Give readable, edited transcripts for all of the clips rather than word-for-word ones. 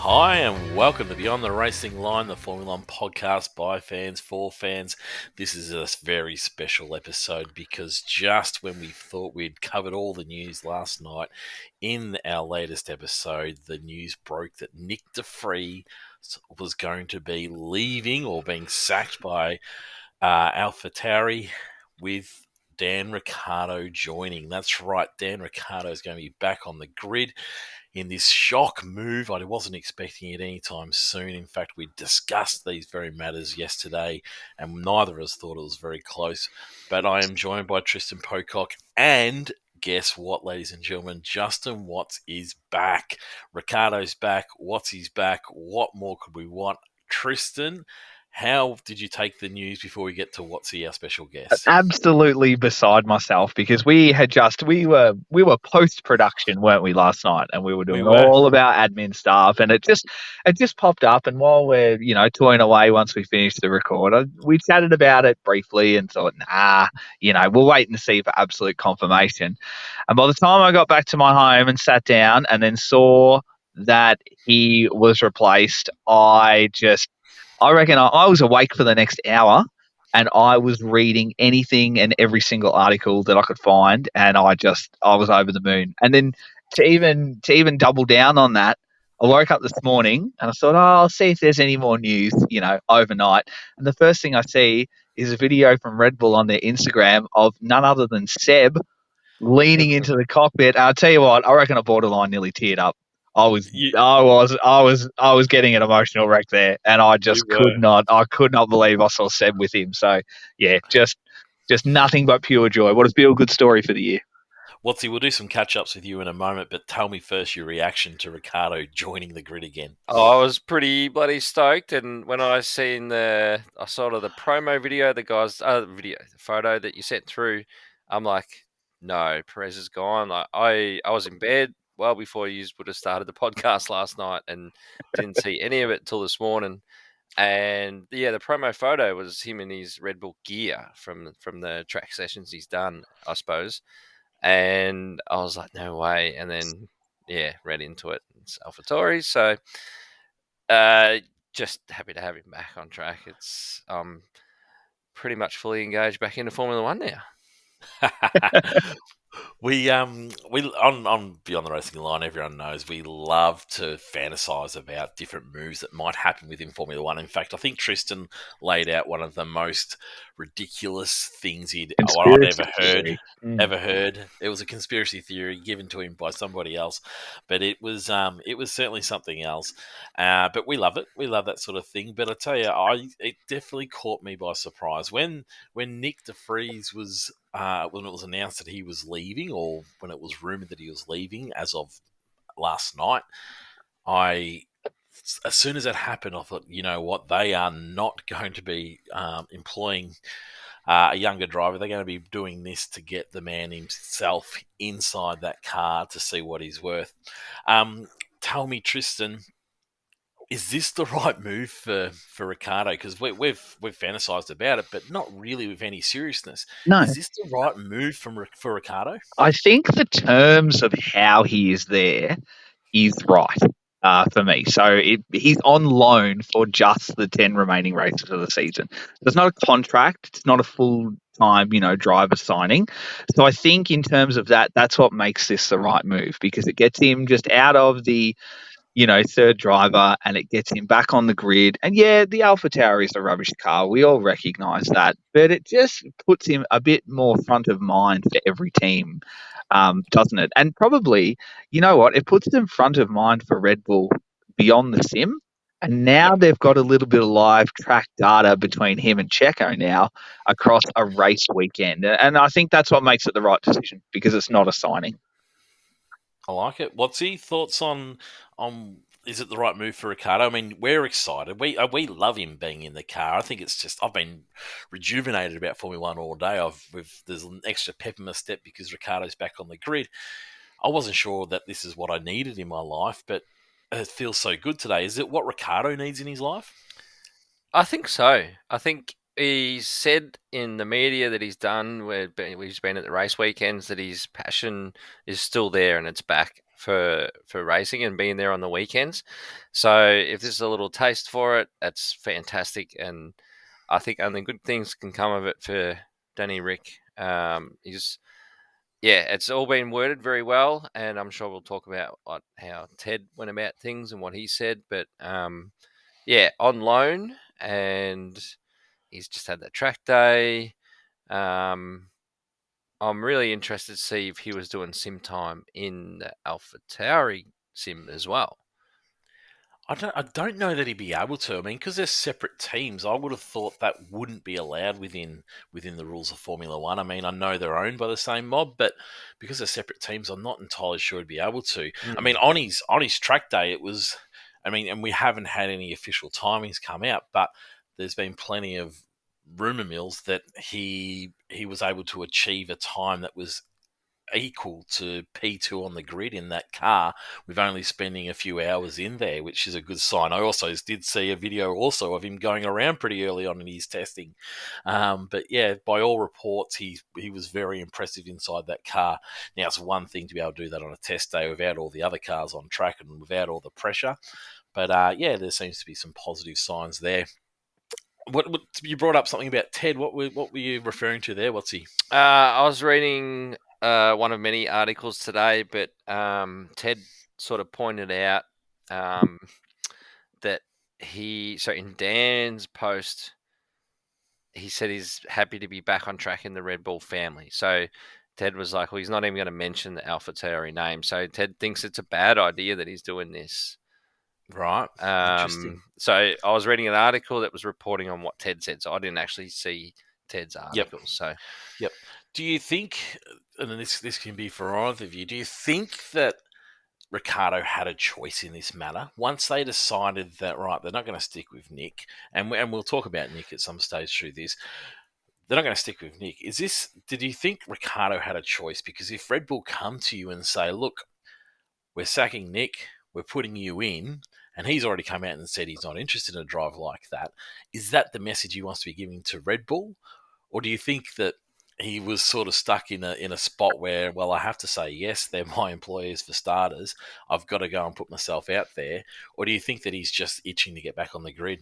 Hi, and welcome to Beyond the Racing Line, the Formula One podcast by fans for fans. This is a very special episode because just when we thought we'd covered all the news last night, in our latest episode, the news broke that Nick De Vries was going to be leaving or being sacked by AlphaTauri with Dan Ricciardo joining. That's right, Dan Ricciardo is going to be back on the grid in this shock move. I wasn't expecting it anytime soon. In fact, we discussed these very matters yesterday, and neither of us thought it was very close. But I am joined by Tristan Pocock, and guess what, ladies and gentlemen? Justin Watts is back. Ricardo's back. Watts is back. What more could we want? Tristan, how did you take the news before we get to Wattsy, our special guest? Absolutely beside myself because we were post production, weren't we, last night, and we were doing all of our admin stuff, and it just popped up, and while we're toying away once we finished the record, we chatted about it briefly and thought, we'll wait and see for absolute confirmation. And by the time I got back to my home and sat down and then saw that he was replaced, I reckon I was awake for the next hour, and I was reading anything and every single article that I could find, and I was over the moon. And then to even double down on that, I woke up this morning and I thought, I'll see if there's any more news, overnight. And the first thing I see is a video from Red Bull on their Instagram of none other than Seb leaning into the cockpit. And I'll tell you what, I reckon I borderline nearly teared up. I was getting an emotional wreck there, and I could not believe I saw Seb with him. So yeah, just nothing but pure joy. What a feel-good story for the year. Wattsy, we'll do some catch-ups with you in a moment, but tell me first your reaction to Ricciardo joining the grid again. Oh, I was pretty bloody stoked, and when I saw the promo video, the photo that you sent through, I'm like, no, Perez is gone. I was in bed well before you would have started the podcast last night, and didn't see any of it till this morning. And yeah, the promo photo was him in his Red Bull gear from the track sessions he's done, I suppose. And I was like, no way. And then, read into it. It's AlphaTauri. So just happy to have him back on track. It's pretty much fully engaged back into Formula One now. We on Beyond the Racing Line, everyone knows we love to fantasize about different moves that might happen within Formula One. In fact, I think Tristan laid out one of the most ridiculous things I'd ever heard. It was a conspiracy theory given to him by somebody else, but it was certainly something else. But we love it. We love that sort of thing. But I tell you, it definitely caught me by surprise when Nick De Vries was. When it was announced that he was leaving, or when it was rumoured that he was leaving as of last night, as soon as it happened, I thought, you know what, they are not going to be employing a younger driver. They're going to be doing this to get the man himself inside that car to see what he's worth. Tell me, Tristan, is this the right move for Ricciardo? Because we've fantasized about it, but not really with any seriousness. No. Is this the right move for Ricciardo? I think the terms of how he is there is right for me. So he's on loan for just the 10 remaining races of the season. There's not a contract. It's not a full-time, driver signing. So I think in terms of that, that's what makes this the right move, because it gets him just out of the third driver, and it gets him back on the grid. And yeah, the AlphaTauri is a rubbish car. We all recognise that. But it just puts him a bit more front of mind for every team, doesn't it? And probably, it puts them front of mind for Red Bull beyond the sim. And now they've got a little bit of live track data between him and Checo now across a race weekend. And I think that's what makes it the right decision, because it's not a signing. I like it. What's thoughts on is it the right move for Ricciardo? I mean, we're excited. We love him being in the car. I think it's just I've been rejuvenated about Formula One all day. There's an extra pep in my step because Ricciardo's back on the grid. I wasn't sure that this is what I needed in my life, but it feels so good today. Is it what Ricciardo needs in his life? I think so. I think he said in the media that he's done, he's been at the race weekends, that his passion is still there and it's back for racing and being there on the weekends. So if this is a little taste for it, that's fantastic, and I think only good things can come of it for Danny Rick. It's all been worded very well, and I'm sure we'll talk about how Ted went about things and what he said. But on loan, and he's just had that track day. I'm really interested to see if he was doing sim time in the AlphaTauri sim as well. I don't know that he'd be able to. I mean, because they're separate teams, I would have thought that wouldn't be allowed within the rules of Formula One. I mean, I know they're owned by the same mob, but because they're separate teams, I'm not entirely sure he'd be able to. I mean, on his track day, it was. I mean, and we haven't had any official timings come out, but there's been plenty of rumor mills that he was able to achieve a time that was equal to P2 on the grid in that car with only spending a few hours in there, which is a good sign. I also did see a video also of him going around pretty early on in his testing. But yeah, by all reports, he was very impressive inside that car. Now, it's one thing to be able to do that on a test day without all the other cars on track and without all the pressure. But there seems to be some positive signs there. What you brought up something about Ted? What were you referring to there? What's he? I was reading one of many articles today, but Ted sort of pointed out that in Dan's post, he said he's happy to be back on track in the Red Bull family. So Ted was like, well, he's not even going to mention the AlphaTauri name. So Ted thinks it's a bad idea that he's doing this. Right. Interesting. So I was reading an article that was reporting on what Ted said. So I didn't actually see Ted's article. Yep. Do you think, and this can be for either of you, do you think that Ricciardo had a choice in this matter once they decided that, right, they're not going to stick with Nick, and we'll talk about Nick at some stage through this. They're not going to stick with Nick. Did you think Ricciardo had a choice? Because if Red Bull come to you and say, look, we're sacking Nick, we're putting you in, and he's already come out and said he's not interested in a driver like that, is that the message he wants to be giving to Red Bull? Or do you think that he was sort of stuck in a spot where, well, I have to say yes, they're my employers for starters. I've got to go and put myself out there. Or do you think that he's just itching to get back on the grid?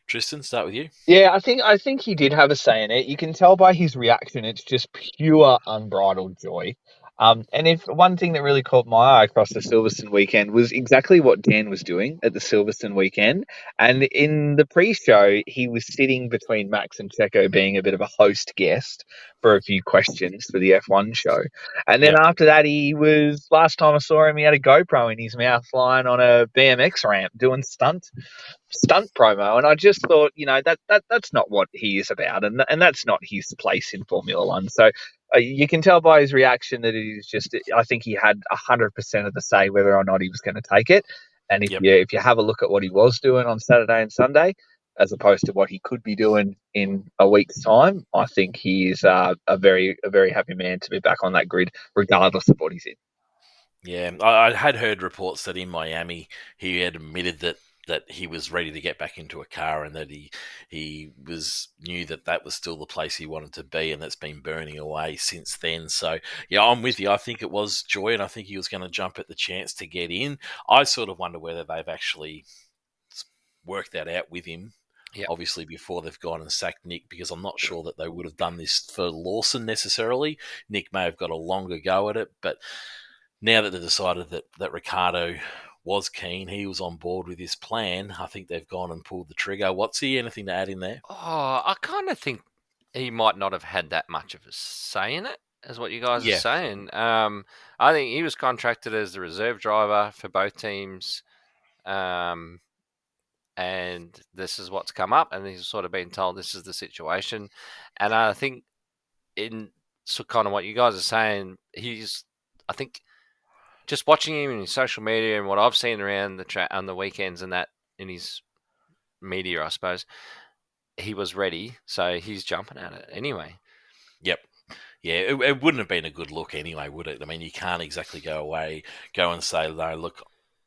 Tristan, start with you. Yeah, I think he did have a say in it. You can tell by his reaction; it's just pure unbridled joy. And if one thing that really caught my eye across the Silverstone weekend was exactly what Dan was doing at the Silverstone weekend. And in the pre-show, he was sitting between Max and Checo, being a bit of a host guest for a few questions for the F1 show. And then after that, last time I saw him, he had a GoPro in his mouth flying on a BMX ramp doing stunt promo, and I just thought, that's not what he is about, and that's not his place in Formula One. So you can tell by his reaction that I think he had 100% of the say whether or not he was going to take it. And if you have a look at what he was doing on Saturday and Sunday, as opposed to what he could be doing in a week's time, I think he is a very happy man to be back on that grid, regardless of what he's in. Yeah, I had heard reports that in Miami he had admitted that he was ready to get back into a car, and that he knew that was still the place he wanted to be, and that's been burning away since then. So yeah, I'm with you. I think it was joy, and I think he was going to jump at the chance to get in. I sort of wonder whether they've actually worked that out with him. Yep. Obviously, before they've gone and sacked Nick, because I'm not sure that they would have done this for Lawson necessarily. Nick may have got a longer go at it, but now that they've decided that Ricciardo was keen, he was on board with his plan, I think they've gone and pulled the trigger. What's he? Anything to add in there? Oh, I kind of think he might not have had that much of a say in it, as what you guys are saying. I think he was contracted as the reserve driver for both teams, and this is what's come up, and he's sort of been told this is the situation. And I think kind of what you guys are saying, I think, just watching him in his social media and what I've seen around on the weekends and that in his media, I suppose, he was ready, so he's jumping at it anyway. Yep. Yeah, it wouldn't have been a good look anyway, would it? I mean, you can't exactly go and say, no, look,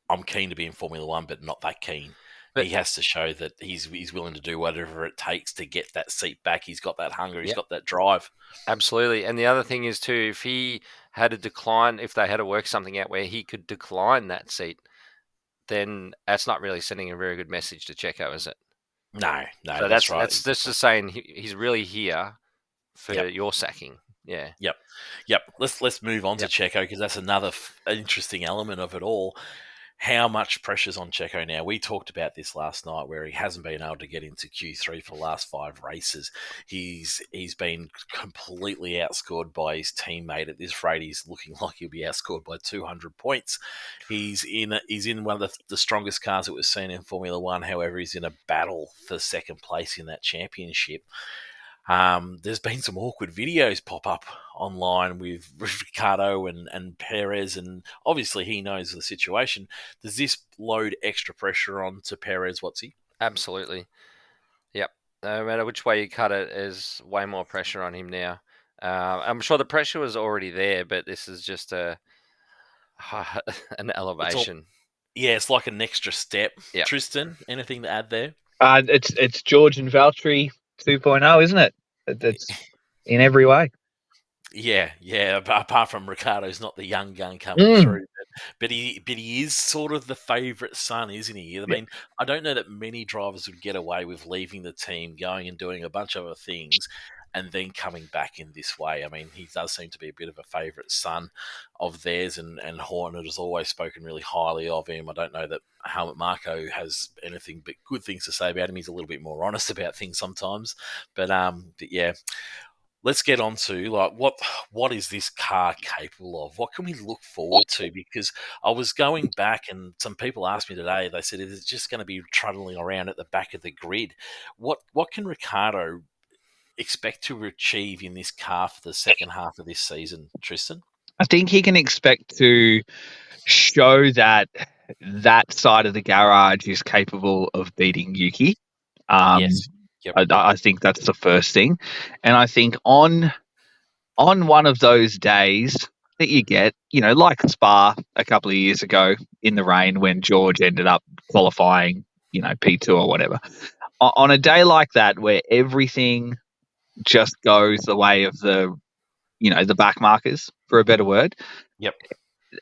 I'm keen to be in Formula One, but not that keen. But he has to show that he's willing to do whatever it takes to get that seat back. He's got that hunger. He's got that drive. Absolutely. And the other thing is too, if he had to decline, if they had to work something out where he could decline that seat, then that's not really sending a very good message to Checo, is it? No, So that's right. that's just saying he's really here for Yep. your sacking. Yeah. Yep. Let's move on to Yep. Checo, because that's another interesting element of it all. How much pressure's on Checo now? We talked about this last night, where he hasn't been able to get into Q3 for the last 5 races. He's been completely outscored by his teammate at this rate. He's looking like he'll be outscored by 200 points. He's in one of the strongest cars that we've seen in Formula One. However, he's in a battle for second place in that championship. There's been some awkward videos pop up online with Ricciardo and Perez, and obviously he knows the situation. Does this load extra pressure on to Perez, Watsy? Absolutely. Yep. No matter which way you cut it, there's way more pressure on him now. I'm sure the pressure was already there, but this is just an It's elevation. it's like an extra step. Yep. Tristan, anything to add there? It's George and Valtteri 2.0, isn't it? It's in every way. Yeah. Apart from Ricciardo's not the young gun coming through, but he is sort of the favourite son, isn't he? I mean, I don't know that many drivers would get away with leaving the team, going and doing a bunch of other things, and then coming back in this way. I mean, he does seem to be a bit of a favourite son of theirs, and Horner has always spoken really highly of him. I don't know that Helmut Marko has anything but good things to say about him. He's a little bit more honest about things sometimes, but yeah. Let's get on to like what is this car capable of? What can we look forward to? Because I was going back, and some people asked me today. They said, "Is it just going to be trundling around at the back of the grid?" What can Ricciardo expect to achieve in this car for the second half of this season, Tristan? I think he can expect to show that side of the garage is capable of beating Yuki. Yes. Yep. I think that's the first thing, and I think on one of those days that you get, like Spa a couple of years ago in the rain when George ended up qualifying, P2 or whatever. On a day like that where everything just goes the way of the back markers, for a better word. Yep.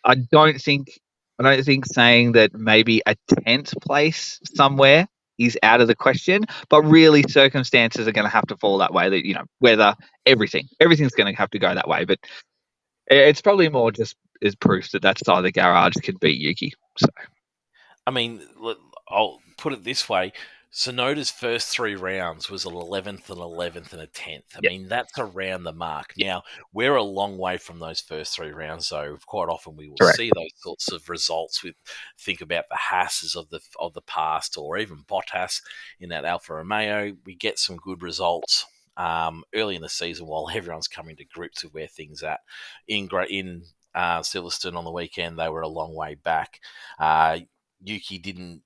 I don't think saying that maybe a 10th place somewhere is out of the question, but really circumstances are going to have to fall that way. That weather, everything's going to have to go that way. But it's probably more just as proof that side of the garage could beat Yuki. So, I mean, I'll put it this way. Sonoda's first 3 rounds was an 11th, an 11th, and a 10th. I mean, that's around the mark. Now, we're a long way from those first 3 rounds, so quite often we will see those sorts of results. Think about the Hasses of the past, or even Bottas in that Alfa Romeo. We get some good results early in the season while everyone's coming to grips with where things at. In Silverstone on the weekend, they were a long way back. Yuki didn't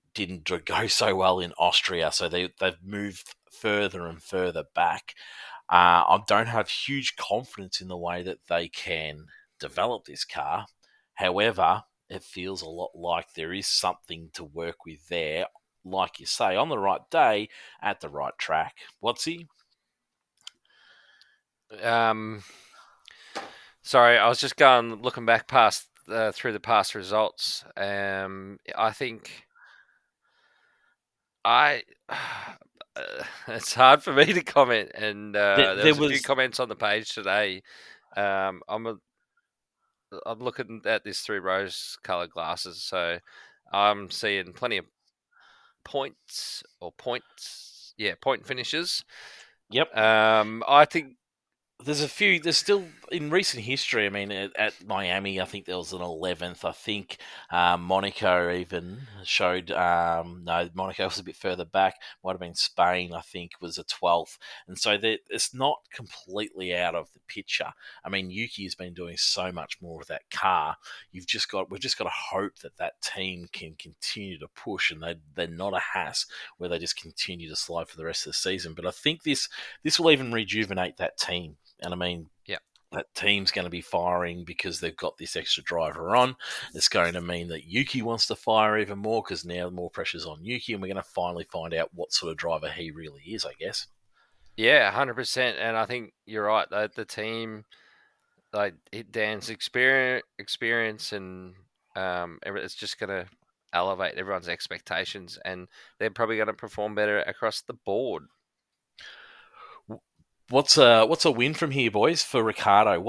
go so well in Austria, so they've moved further and further back. I don't have huge confidence in the way that they can develop this car. However, it feels a lot like there is something to work with there, like you say, on the right day at the right track. What's he? Sorry, I was just looking back past through the past results. I think it's hard for me to comment, and there was a few comments on the page today. I'm looking at this through rose-colored glasses, so I'm seeing plenty of point finishes. Yep. I think there's a few. There's still in recent history. I mean, at Miami, I think there was an 11th. I think Monaco even showed. No, Monaco was a bit further back. Might have been Spain. I think was a 12th. And so it's not completely out of the picture. I mean, Yuki has been doing so much more with that car. We've just got to hope that team can continue to push, and they're not a Haas where they just continue to slide for the rest of the season. But I think this will even rejuvenate that team. And I mean, that team's going to be firing because they've got this extra driver on. It's going to mean that Yuki wants to fire even more because now more pressure's on Yuki, and we're going to finally find out what sort of driver he really is, I guess. Yeah, 100%. And I think you're right. The team like Dan's experience and it's just going to elevate everyone's expectations, and they're probably going to perform better across the board. What's a win from here, boys, for Ricciardo?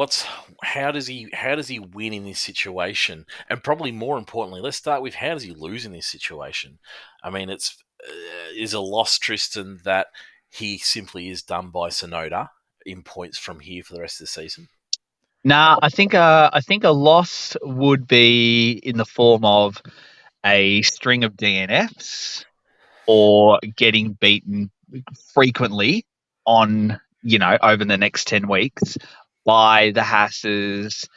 How does he win in this situation? And probably more importantly, let's start with how does he lose in this situation? I mean, it's is a loss, Tristan, that he simply is done by Sonoda in points from here for the rest of the season. Nah, I think a loss would be in the form of a string of DNFs or getting beaten frequently on, over the next 10 weeks by the Hasses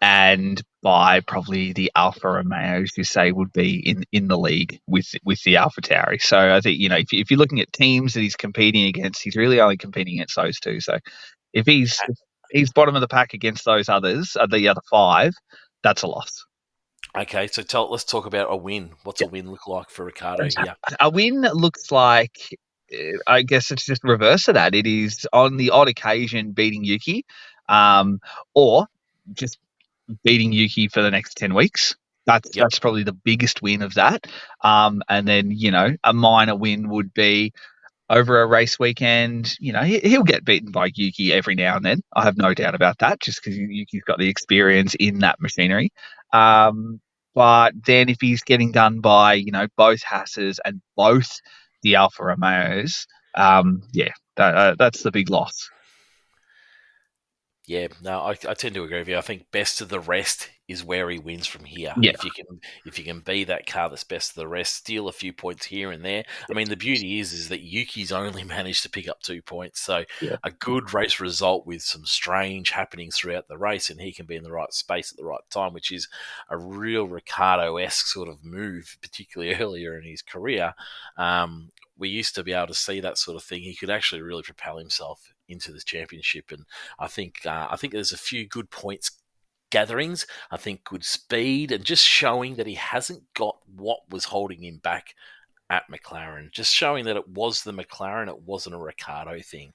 and by probably the Alfa Romeos, who say would be in the league with the Alpha Tauri. So I think, if you're looking at teams that he's competing against, he's really only competing against those two. So if he's bottom of the pack against those others, the other five, that's a loss. Okay, so let's talk about a win. What's a win look like for Ricciardo here? A win looks like, I guess it's just reverse of that. It is on the odd occasion beating Yuki, or just beating Yuki for the next 10 weeks. That's probably the biggest win of that. And then, a minor win would be over a race weekend. He'll get beaten by Yuki every now and then. I have no doubt about that, just because Yuki's got the experience in that machinery. But then if he's getting done by, both Hasses and both the Alfa Romeos, that's the big loss. Yeah, no, I tend to agree with you. I think best of the rest is where he wins from here. Yeah. If you can be that car that's best of the rest, steal a few points here and there. I mean, the beauty is that Yuki's only managed to pick up 2 points, so a good race result with some strange happenings throughout the race, and he can be in the right space at the right time, which is a real Ricciardo-esque sort of move, particularly earlier in his career. We used to be able to see that sort of thing. He could actually really propel himself into this championship, and I think there's a few good points gatherings. I think good speed and just showing that he hasn't got what was holding him back at McLaren. Just showing that it was the McLaren, it wasn't a Ricciardo thing.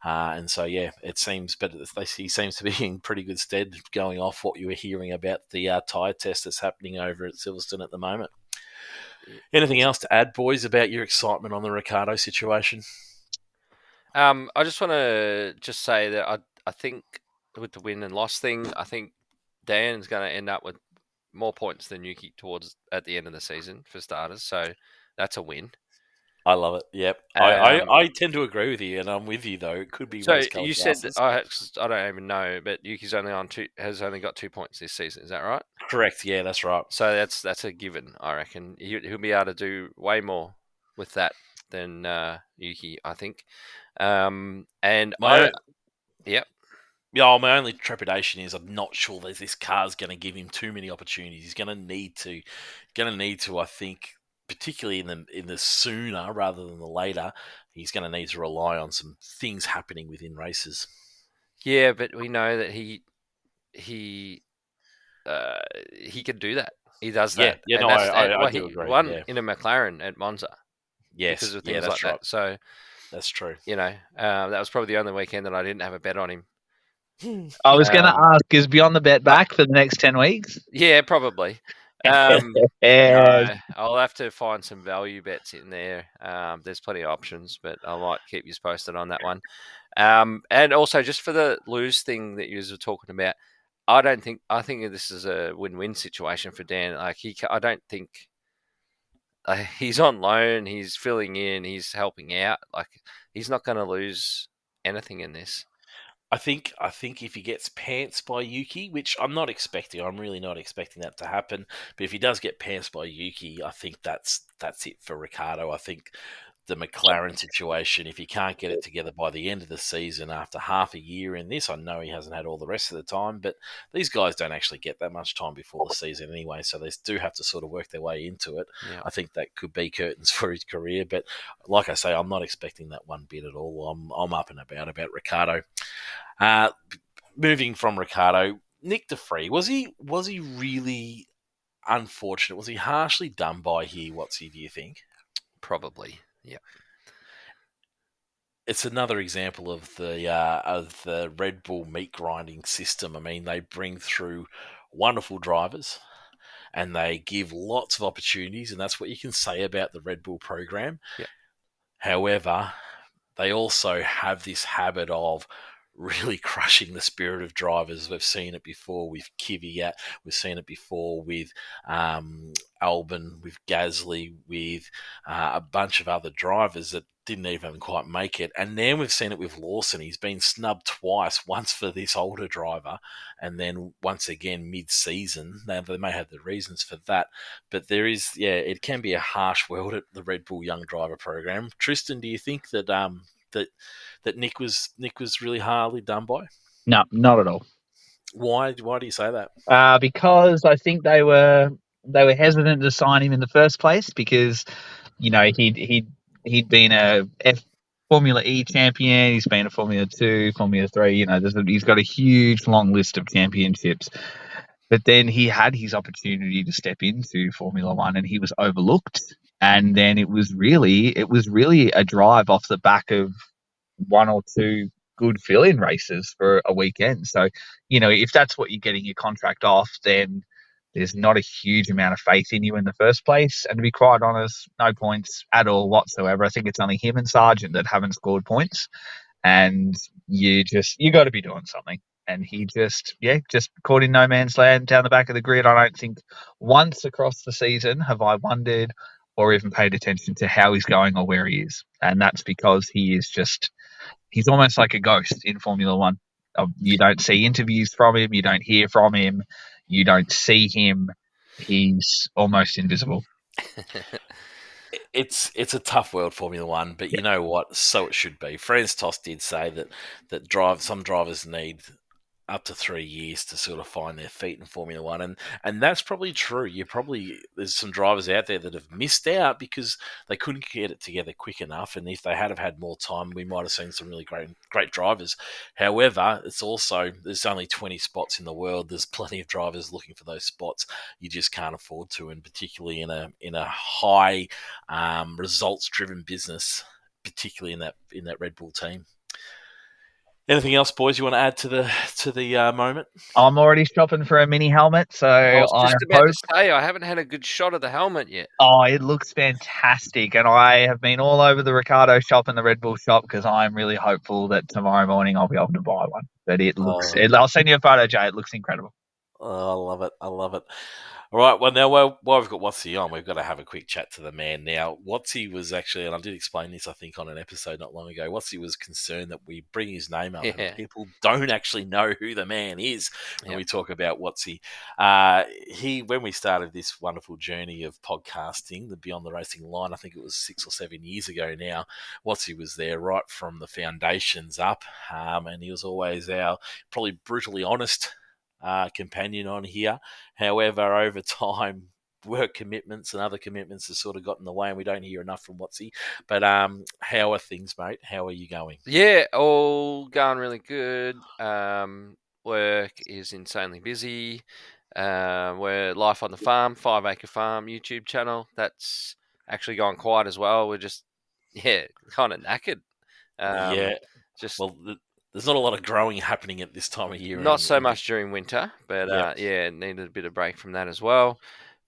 And so it seems, but he seems to be in pretty good stead going off what you were hearing about the tyre test that's happening over at Silverstone at the moment. Anything else to add, boys, about your excitement on the Ricciardo situation? I just want to just say that I think with the win and loss thing, I think Dan's going to end up with more points than Yuki towards at the end of the season for starters. So that's a win. I love it. Yep, I tend to agree with you, and I'm with you though. It could be so rose-colored you said glasses. I don't even know, but Yuki's only has only got 2 points this season. Is that right? Correct. Yeah, that's right. So that's a given. I reckon he'll be able to do way more with that than Yuki, I think. Yep. Yeah, my only trepidation is I'm not sure that this car's going to give him too many opportunities. He's going to need to, I think, particularly in the sooner rather than the later, he's going to need to rely on some things happening within races. Yeah, but we know that he can do that. He does that. Yeah, no, I do agree. Won yeah. in a McLaren at Monza. Yes, because of things that's like right. that. So that's true. That was probably the only weekend that I didn't have a bet on him. I was going to ask, is Beyond the Bet back for the next 10 weeks? Yeah, probably. No, I'll have to find some value bets in there. There's plenty of options, but I might keep you posted on that one. And also, just for the lose thing that you were talking about, I think this is a win-win situation for Dan. Like I don't think he's on loan, he's filling in, he's helping out. Like he's not going to lose anything in this. I think if he gets pants by Yuki, which I'm not expecting, I'm really not expecting that to happen. But if he does get pants by Yuki, I think that's it for Ricciardo. I think the McLaren situation, if he can't get it together by the end of the season after half a year in this, I know he hasn't had all the rest of the time, but these guys don't actually get that much time before the season anyway, so they do have to sort of work their way into it. Yeah. I think that could be curtains for his career, but like I say, I'm not expecting that one bit at all. I'm up and about Ricciardo. Moving from Ricciardo, Nick De Vries, was he really unfortunate? Was he harshly done by here, Watsy, do you think? Probably, yeah. it's another example of the Red Bull meat grinding system. I mean, they bring through wonderful drivers and they give lots of opportunities, and that's what you can say about the Red Bull program. Yeah. However, they also have this habit of really crushing the spirit of drivers. We've seen it before with Kvyat. We've seen it before with Albon, with Gasly, with a bunch of other drivers that didn't even quite make it. And then we've seen it with Lawson. He's been snubbed twice, once for this older driver, and then once again mid-season. Now, they may have the reasons for that, but there is, it can be a harsh world at the Red Bull Young Driver program. Tristan, do you think that that Nick was really hardly done by? No, not at all. Why do you say that? Because I think they were hesitant to sign him in the first place because, you know, he'd been a Formula E champion. He's been a Formula 2, Formula 3. You know, he's got a huge long list of championships. But then he had his opportunity to step into Formula 1 and he was overlooked. And then it was really a drive off the back of one or two good fill-in races for a weekend. So, you know, if that's what you're getting your contract off, then there's not a huge amount of faith in you in the first place. And to be quite honest, no points at all whatsoever. I think it's only him and Sargent that haven't scored points. And you got to be doing something. And he just caught in no man's land down the back of the grid. I don't think once across the season have I wondered or even paid attention to how he's going or where he is. And that's because he's almost like a ghost in Formula One. You don't see interviews from him. You don't hear from him. You don't see him. He's almost invisible. It's a tough world, Formula One, but you know what? So it should be. Franz Tost did say that some drivers need up to 3 years to sort of find their feet in Formula One, and that's probably true. There's some drivers out there that have missed out because they couldn't get it together quick enough, and if they had have had more time, we might have seen some really great drivers. However, it's also there's only 20 spots in the world. There's plenty of drivers looking for those spots. You just can't afford to, and particularly in a high results driven business, particularly in that Red Bull team. Anything else, boys, you want to add to the moment? I'm already shopping for a mini helmet, so I was just about to say I haven't had a good shot of the helmet yet. Oh, it looks fantastic, and I have been all over the Ricciardo shop and the Red Bull shop because I'm really hopeful that tomorrow morning I'll be able to buy one. But I'll send you a photo, Jay. It looks incredible. Oh, I love it. All right, well, now while we've got Watsy on, we've got to have a quick chat to the man. Now, Watsy was actually, and I did explain this, I think, on an episode not long ago, Watsy was concerned that we bring his name up and people don't actually know who the man is when we talk about Watsy. When we started this wonderful journey of podcasting, the Beyond the Racing Line, I think it was 6 or 7 years ago now, Watsy was there right from the foundations up, and he was always our probably brutally honest companion on here. However, over time, work commitments and other commitments have sort of got in the way, and we don't hear enough from Watsy. But how are things, mate? How are you going? Yeah, all going really good. Work is insanely busy. We're life on the farm, 5 Acre Farm YouTube channel. That's actually going quiet as well. We're just kind of knackered. There's not a lot of growing happening at this time of year. Not so much during winter, but needed a bit of break from that as well.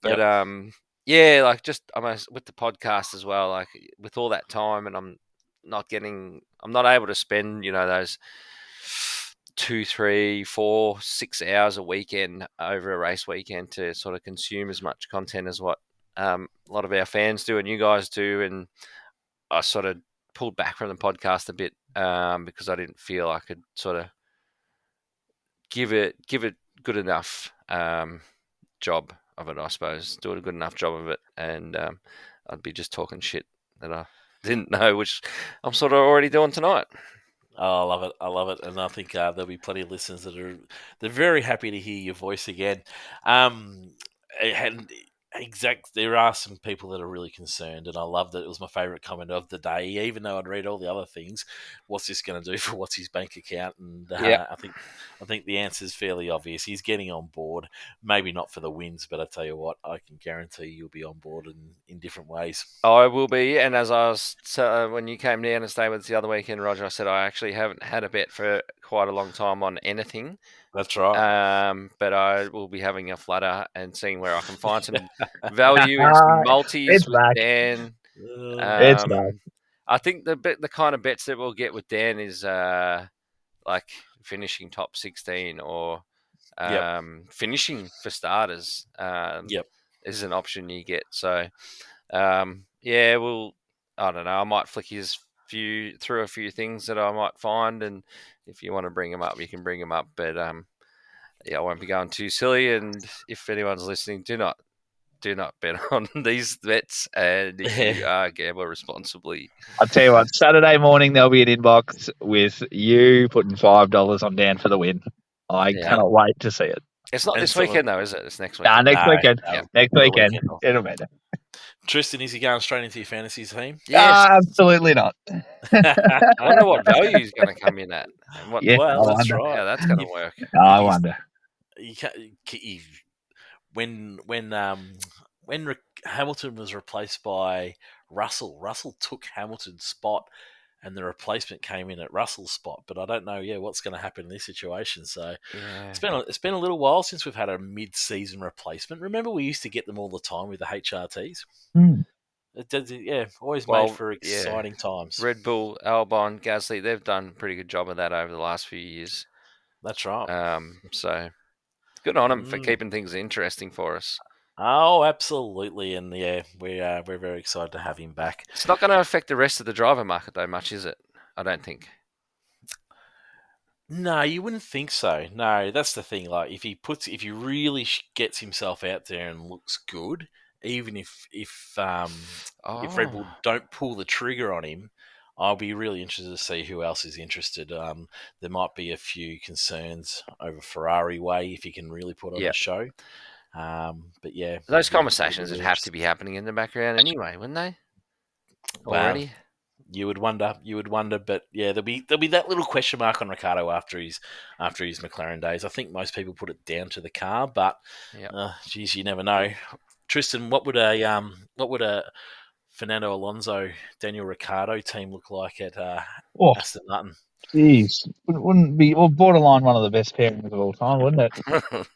But like just almost with the podcast as well, like with all that time, and I'm not able to spend, those 2, 3, 4, 6 hours a weekend over a race weekend to sort of consume as much content as what a lot of our fans do and you guys do. And I sort of pulled back from the podcast a bit because I didn't feel I could sort of give it good enough job of it, I suppose. Do a good enough job of it, and I'd be just talking shit that I didn't know, which I'm sort of already doing tonight. Oh, I love it, and I think there'll be plenty of listeners they're very happy to hear your voice again. And There are some people that are really concerned, and I love that it was my favourite comment of the day. Even though I'd read all the other things, what's this going to do for what's his bank account? And Yeah. I think the answer is fairly obvious. He's getting on board, maybe not for the wins, but I tell you what, I can guarantee you'll be on board in different ways. I will be, and as I was when you came down and stayed with us the other weekend, Roger, I said I actually haven't had a bet for quite a long time on anything. That's right. But I will be having a flutter and seeing where I can find some value in some multis It's with back. Dan. It's back. I think the kind of bets that we'll get with Dan is like finishing top 16 or Yep. finishing for starters. Yep. Is an option you get. So yeah, well, I don't know. I might flick his through a few things that I might find, and if you want to bring them up, you can bring them up. But yeah, I won't be going too silly. And if anyone's listening, do not bet on these bets. And if you are, gamble responsibly. I'll tell you what, Saturday morning there'll be an inbox with you putting $5 on Dan for the win. I cannot wait to see it. It's not this weekend though, is it? It's next weekend. Next weekend. Yeah. Next weekend. It'll be there. Tristan, is he going straight into your fantasy team? Yes. Absolutely not. I wonder what value he's going to come in at. And what, well, that's right. How that's going to work. I wonder. When Hamilton was replaced by Russell took Hamilton's spot, and the replacement came in at Russell's spot. But I don't know, what's going to happen in this situation. So it's been a little while since we've had a mid-season replacement. Remember, we used to get them all the time with the HRTs. It does, always made for exciting times. Red Bull, Albon, Gasly, they've done a pretty good job of that over the last few years. That's right. So good on them for keeping things interesting for us. Oh, absolutely, and we're very excited to have him back. It's not going to affect the rest of the driver market though much, is it? I don't think. No, you wouldn't think so. No, that's the thing. Like if he really gets himself out there and looks good, even if Red Bull don't pull the trigger on him, I'll be really interested to see who else is interested. There might be a few concerns over Ferrari way if he can really put on a show. But yeah, those conversations would have to be happening in the background anyway, wouldn't they? Already. Well, you would wonder, but yeah, there'll be that little question mark on Ricciardo after his McLaren days. I think most people put it down to the car, but geez, you never know. Tristan, what would a Fernando Alonso, Daniel Ricciardo team look like at Aston Martin? Jeez, wouldn't be borderline one of the best pairings of all time, wouldn't it?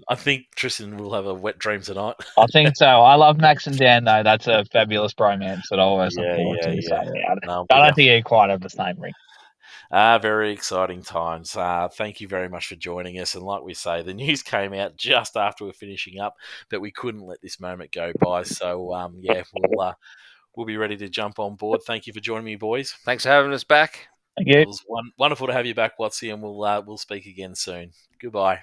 I think Tristan will have a wet dream tonight. I think so. I love Max and Dan though. That's a fabulous bromance that I always look forward to. So, I don't think you quite have the same ring. Very exciting times. Thank you very much for joining us. And like we say, the news came out just after we're finishing up, but we couldn't let this moment go by. So we'll be ready to jump on board. Thank you for joining me, boys. Thanks for having us back. Thank you. It was wonderful to have you back, Watsy, and we'll speak again soon. Goodbye.